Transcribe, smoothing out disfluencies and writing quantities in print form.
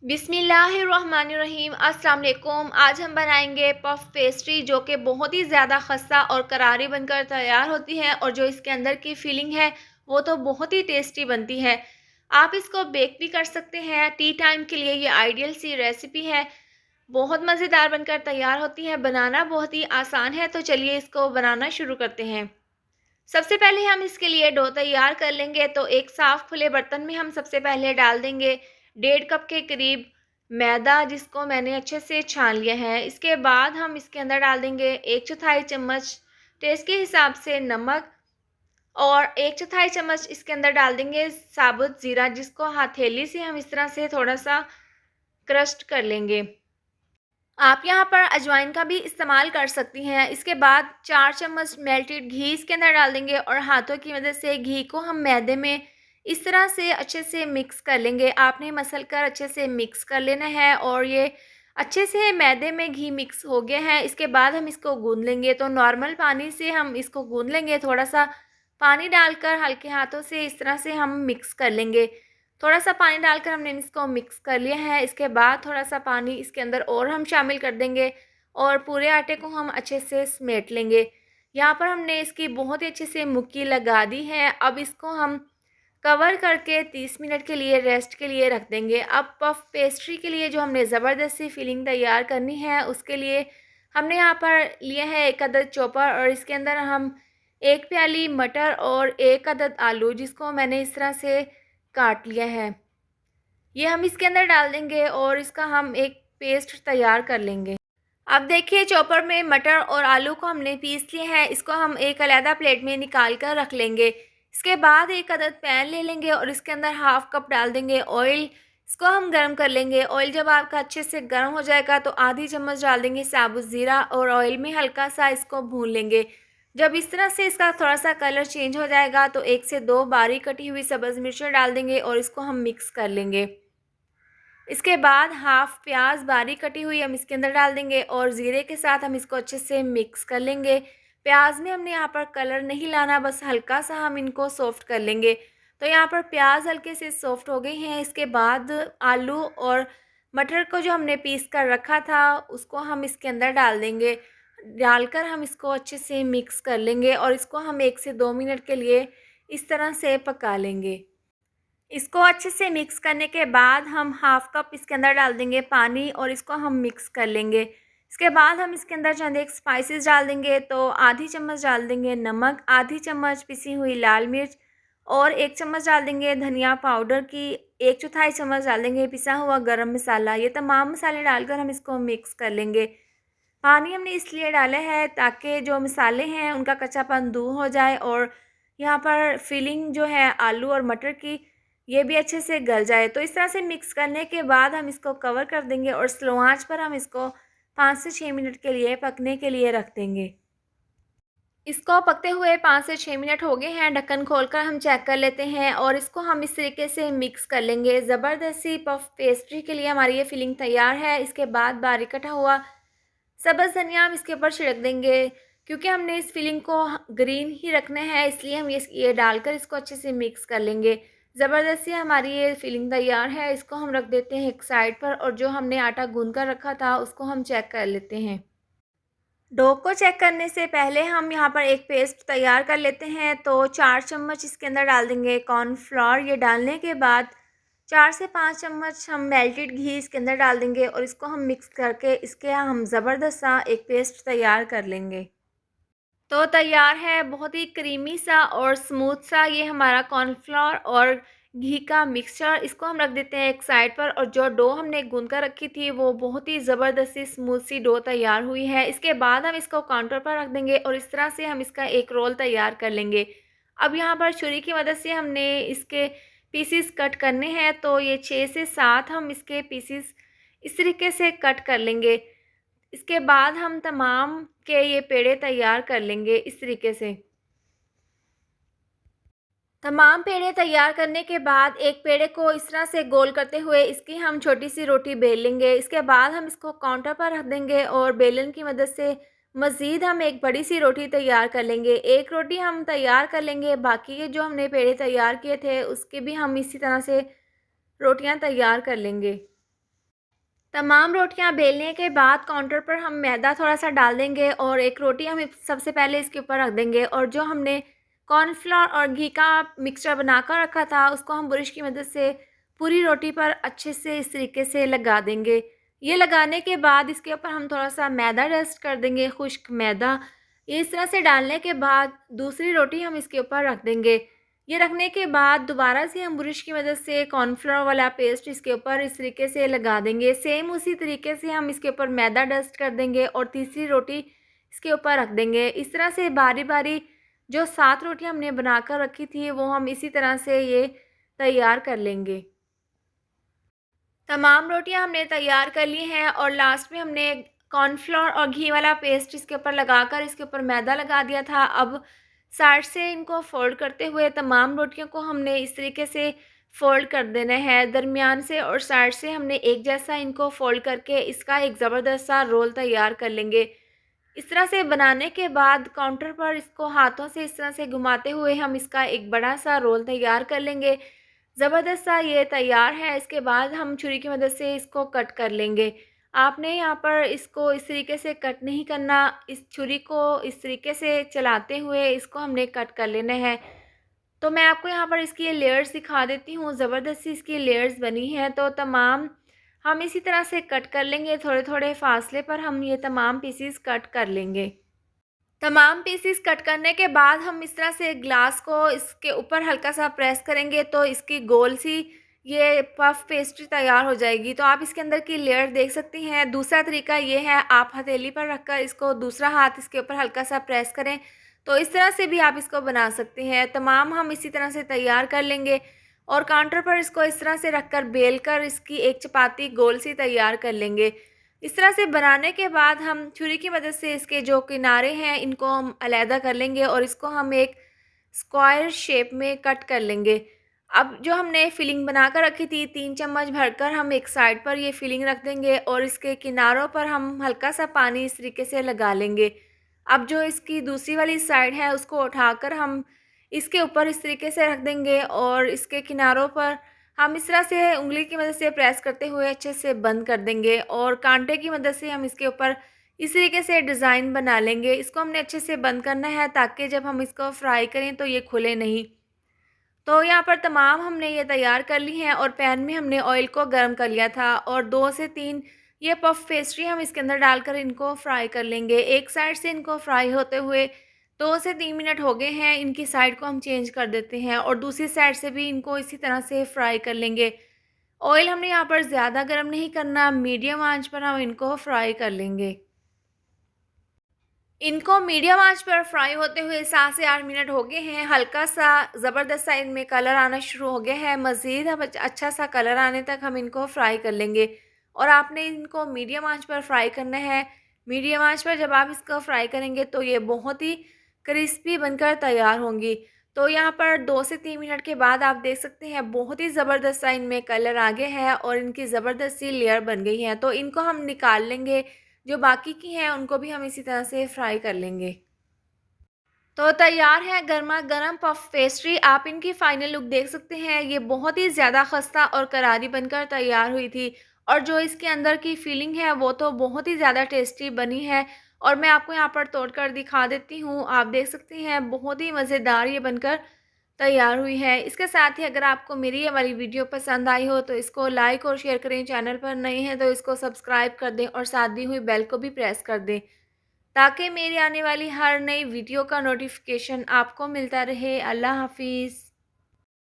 बिस्मिल्लाहिर्रहमानिर्रहीम। अस्सलाम वालेकुम। आज हम बनाएंगे पफ पेस्ट्री जो कि बहुत ही ज़्यादा खस्ता और करारी बनकर तैयार होती है और जो इसके अंदर की फीलिंग है वो तो बहुत ही टेस्टी बनती है। आप इसको बेक भी कर सकते हैं। टी टाइम के लिए ये आइडियल सी रेसिपी है। बहुत मज़ेदार बनकर तैयार होती है। बनाना बहुत ही आसान है, तो चलिए इसको बनाना शुरू करते हैं। सबसे पहले हम इसके लिए डो तैयार कर लेंगे। तो एक साफ़ खुले बर्तन में हम सबसे पहले डाल देंगे 1.5 कप के करीब मैदा, जिसको मैंने अच्छे से छान लिया है। इसके बाद हम इसके अंदर डाल देंगे 1/4 चम्मच टेस्ट के हिसाब से नमक और 1/4 चम्मच इसके अंदर डाल देंगे साबुत ज़ीरा, जिसको हथेली से हम इस तरह से थोड़ा सा क्रस्ट कर लेंगे। आप यहाँ पर अजवाइन का भी इस्तेमाल कर सकती हैं। इसके बाद 4 चम्मच मेल्टेड घी इसके अंदर डाल देंगे और हाथों की मदद से घी को हम मैदे में इस तरह से अच्छे से मिक्स कर लेंगे। आपने मसल कर अच्छे से मिक्स कर लेना है और ये अच्छे से मैदे में घी मिक्स हो गया है। इसके बाद हम इसको गूंद लेंगे। तो नॉर्मल पानी से हम इसको गूंद लेंगे। थोड़ा सा पानी डालकर हल्के हाथों से इस तरह से हम मिक्स कर लेंगे। थोड़ा सा पानी डालकर हमने इसको मिक्स कर लिया है। इसके बाद थोड़ा सा पानी इसके अंदर और हम शामिल कर देंगे और पूरे आटे को हम अच्छे से समेट लेंगे। यहाँ पर हमने इसकी बहुत ही अच्छे से मुक्की लगा दी है। अब इसको हम कवर करके 30 मिनट के लिए रेस्ट के लिए रख देंगे। अब पफ पेस्ट्री के लिए जो हमने ज़बरदस्ती फिलिंग तैयार करनी है, उसके लिए हमने यहाँ पर लिया है 1 अदद चॉपर और इसके अंदर हम 1 प्याली मटर और 1 अदद आलू, जिसको मैंने इस तरह से काट लिया है, ये हम इसके अंदर डाल देंगे और इसका हम एक पेस्ट तैयार कर लेंगे। अब देखिए, चॉपर में मटर और आलू को हमने पीस लिए हैं। इसको हम एक अलग प्लेट में निकाल कर रख लेंगे। इसके बाद 1 अदद पैन ले लेंगे और इसके अंदर 1/2 कप डाल देंगे ऑयल। इसको हम गर्म कर लेंगे। ऑयल जब आपका अच्छे से गर्म हो जाएगा तो आधी चम्मच डाल देंगे साबुत ज़ीरा और ऑयल में हल्का सा इसको भून लेंगे। जब इस तरह से इसका थोड़ा सा कलर चेंज हो जाएगा तो 1 से 2 बारीक कटी हुई सब्ज़ मिर्चें डाल देंगे और इसको हम मिक्स कर लेंगे। इसके बाद 1/2 प्याज बारीक कटी हुई हम इसके अंदर डाल देंगे और ज़ीरे के साथ हम इसको अच्छे से मिक्स कर लेंगे। प्याज में हमने यहाँ पर कलर नहीं लाना, बस हल्का सा हम इनको सॉफ्ट कर लेंगे। तो यहाँ पर प्याज हल्के से सॉफ्ट हो गए हैं। इसके बाद आलू और मटर को जो हमने पीस कर रखा था उसको हम इसके अंदर डाल देंगे। डालकर हम इसको अच्छे से मिक्स कर लेंगे और इसको हम 1 से 2 मिनट के लिए इस तरह से पका लेंगे। इसको अच्छे से मिक्स करने के बाद हम 1/2 कप इसके अंदर डाल देंगे पानी और इसको हम मिक्स कर लेंगे। इसके बाद हम इसके अंदर चंद एक स्पाइसेस डाल देंगे। तो आधी चम्मच डाल देंगे नमक, आधी चम्मच पिसी हुई लाल मिर्च और 1 चम्मच डाल देंगे धनिया पाउडर की, 1/4 चम्मच डाल देंगे पिसा हुआ गरम मसाला। ये तमाम मसाले डालकर हम इसको मिक्स कर लेंगे। पानी हमने इसलिए डाला है ताकि जो मसाले हैं उनका कच्चापन दूर हो जाए और यहाँ पर फिलिंग जो है आलू और मटर की, ये भी अच्छे से गल जाए। तो इस तरह से मिक्स करने के बाद हम इसको कवर कर देंगे और स्लो आंच पर हम इसको 5 से 6 मिनट के लिए पकने के लिए रख देंगे। इसको पकते हुए 5 से 6 मिनट हो गए हैं। ढक्कन खोलकर हम चेक कर लेते हैं और इसको हम इस तरीके से मिक्स कर लेंगे। ज़बरदस्ती पफ पेस्ट्री के लिए हमारी ये फिलिंग तैयार है। इसके बाद बारीक कटा हुआ सब्ज़ धनिया हम इसके ऊपर छिड़क देंगे। क्योंकि हमने इस फिलिंग को ग्रीन ही रखना है, इसलिए हम ये डालकर इसको अच्छे से मिक्स कर लेंगे। ज़बरदस्ती हमारी ये फिलिंग तैयार है। इसको हम रख देते हैं एक साइड पर और जो हमने आटा गूंद कर रखा था उसको हम चेक कर लेते हैं। डो को चेक करने से पहले हम यहाँ पर एक पेस्ट तैयार कर लेते हैं। तो 4 चम्मच इसके अंदर डाल देंगे कॉर्नफ्लोर। ये डालने के बाद 4 से 5 चम्मच हम मेल्टेड घी इसके अंदर डाल देंगे और इसको हम मिक्स करके इसके हम ज़बरदस्त सा एक पेस्ट तैयार कर लेंगे। तो तैयार है बहुत ही क्रीमी सा और स्मूथ सा ये हमारा कॉर्नफ्लोर और घी का मिक्सचर। इसको हम रख देते हैं एक साइड पर और जो डो हमने गूंद कर रखी थी वो बहुत ही ज़बरदस्ती स्मूथ सी डो तैयार हुई है। इसके बाद हम इसको काउंटर पर रख देंगे और इस तरह से हम इसका एक रोल तैयार कर लेंगे। अब यहाँ पर छुरी की मदद से हमने इसके पीसीस कट करने हैं। तो ये 6 से 7 हम इसके पीसीस इस तरीके से कट कर लेंगे। इसके बाद हम तमाम के ये पेड़े तैयार कर लेंगे इस तरीके से। तमाम पेड़े तैयार करने के बाद एक पेड़े को इस तरह से गोल करते हुए इसकी हम छोटी सी रोटी बेल लेंगे। इसके बाद हम इसको काउंटर पर रख देंगे और बेलन की मदद से मज़ीद हम एक बड़ी सी रोटी तैयार कर लेंगे। एक रोटी हम तैयार कर लेंगे, बाकी के जो हमने पेड़े तैयार किए थे उसके भी हम इसी तरह से रोटियां तैयार कर लेंगे। तमाम रोटियां बेलने के बाद काउंटर पर हम मैदा थोड़ा-सा डाल देंगे और एक रोटी हम सबसे पहले इसके ऊपर रख देंगे और जो हमने कॉर्नफ्लोर और घी का मिक्सचर बनाकर रखा था, उसको हम ब्रश की मदद से पूरी रोटी पर अच्छे से इस तरीके से लगा देंगे। ये लगाने के बाद इसके ऊपर हम थोड़ा-सा मैदा डस्ट कर देंगे, खुश्क मैदा। ये इस तरह से डालने के बाद दूसरी रोटी हम इसके ऊपर रख देंगे। ये रखने के बाद दोबारा से हम ब्रश की मदद से कॉर्नफ्लोर वाला पेस्ट इसके ऊपर इस तरीके से लगा देंगे। सेम उसी तरीके से हम इसके ऊपर मैदा डस्ट कर देंगे और तीसरी रोटी इसके ऊपर रख देंगे। इस तरह से बारी-बारी जो 7 रोटियाँ हमने बनाकर रखी थी, वो हम इसी तरह से ये तैयार कर लेंगे। तमाम रोटियां हमने तैयार कर ली हैं और लास्ट में हमने कॉर्नफ्लोर और घी वाला पेस्ट इसके ऊपर लगाकर इसके ऊपर मैदा लगा दिया था। अब साइड से इनको फ़ोल्ड करते हुए तमाम रोटियों को हमने इस तरीके से फ़ोल्ड कर देना है। दरमियान से और साइड से हमने एक जैसा इनको फ़ोल्ड करके इसका एक ज़बरदस्त सा रोल तैयार कर लेंगे। इस तरह से बनाने के बाद काउंटर पर इसको हाथों से इस तरह से घुमाते हुए हम इसका एक बड़ा सा रोल तैयार कर लेंगे। ज़बरदस्त सा ये तैयार है। इसके बाद हम छुरी की मदद से इसको कट कर लेंगे। आपने यहाँ पर इसको इस तरीके से कट नहीं करना, इस छुरी को इस तरीके से चलाते हुए इसको हमने कट कर लेना है। तो मैं आपको यहाँ पर इसकी लेयर्स दिखा देती हूँ, ज़बरदस्त सी इसकी लेयर्स बनी हैं। तो तमाम हम इसी तरह से कट कर लेंगे, थोड़े-थोड़े फासले पर हम ये तमाम पीसेस कट कर लेंगे। तमाम पीसेस कट करने के बाद हम इस तरह से ग्लास को इसके ऊपर हल्का सा प्रेस करेंगे तो इसकी गोल सी ये पफ पेस्ट्री तैयार हो जाएगी। तो आप इसके अंदर की लेयर देख सकती हैं। दूसरा तरीका ये है, आप हथेली पर रखकर इसको दूसरा हाथ इसके ऊपर हल्का सा प्रेस करें, तो इस तरह से भी आप इसको बना सकते हैं। तमाम हम इसी तरह से तैयार कर लेंगे और काउंटर पर इसको इस तरह से रखकर बेल कर इसकी एक चपाती गोल सी तैयार कर लेंगे। इस तरह से बनाने के बाद हम छुरी की मदद से इसके जो किनारे हैं इनको हम अलहदा कर लेंगे और इसको हम एक स्क्वायर शेप में कट कर लेंगे। अब जो हमने फिलिंग बनाकर रखी थी 3 चम्मच भरकर हम एक साइड पर ये फिलिंग रख देंगे और इसके किनारों पर हम हल्का सा पानी इस तरीके से लगा लेंगे। अब जो इसकी दूसरी वाली साइड है उसको उठाकर हम इसके ऊपर इस तरीके से रख देंगे और इसके किनारों पर हम इस तरह से उंगली की मदद से प्रेस करते हुए अच्छे से बंद कर देंगे और कांटे की मदद से हम इसके ऊपर इस तरीके से डिज़ाइन बना लेंगे। इसको हमने अच्छे से बंद करना है ताकि जब हम इसको फ्राई करें तो ये खुले नहीं। तो यहाँ पर तमाम हमने ये तैयार कर ली हैं और पैन में हमने ऑयल को गर्म कर लिया था और 2 से 3 ये पफ पेस्ट्री हम इसके अंदर डालकर इनको फ्राई कर लेंगे। एक साइड से इनको फ्राई होते हुए 2 से 3 मिनट हो गए हैं, इनकी साइड को हम चेंज कर देते हैं और दूसरी साइड से भी इनको इसी तरह से फ्राई कर लेंगे। ऑयल हमने यहाँ पर ज़्यादा गर्म नहीं करना, मीडियम आंच पर हम इनको फ्राई कर लेंगे। इनको मीडियम आंच पर फ्राई होते हुए 7 से 8 मिनट हो गए हैं। हल्का सा ज़बरदस्त सा इनमें कलर आना शुरू हो गया है। मज़ीद अब अच्छा सा कलर आने तक हम इनको फ्राई कर लेंगे और आपने इनको मीडियम आंच पर फ्राई करना है। मीडियम आंच पर जब आप इसको फ्राई करेंगे तो ये बहुत ही क्रिस्पी बनकर तैयार होंगी। तो यहाँ पर 2 से 3 मिनट के बाद आप देख सकते हैं बहुत ही ज़बरदस्त सा इनमें कलर आ गया है और इनकी ज़बरदस्त सी लेयर बन गई है। तो इनको हम निकाल लेंगे, जो बाकी की हैं उनको भी हम इसी तरह से फ्राई कर लेंगे। तो तैयार है गरमा-गरम पफ पेस्ट्री। आप इनकी फाइनल लुक देख सकते हैं। ये बहुत ही ज़्यादा खस्ता और करारी बनकर तैयार हुई थी और जो इसके अंदर की फीलिंग है वो तो बहुत ही ज़्यादा टेस्टी बनी है और मैं आपको यहाँ पर तोड़कर दिखा देती हूँ। आप देख सकते हैं बहुत ही मज़ेदार ये बनकर तैयार हुई है। इसके साथ ही अगर आपको मेरी ये वाली वीडियो पसंद आई हो तो इसको लाइक और शेयर करें। चैनल पर नए हैं तो इसको सब्सक्राइब कर दें और साथ दी हुई बेल को भी प्रेस कर दें ताकि मेरी आने वाली हर नई वीडियो का नोटिफिकेशन आपको मिलता रहे। अल्लाह हाफ़िज़।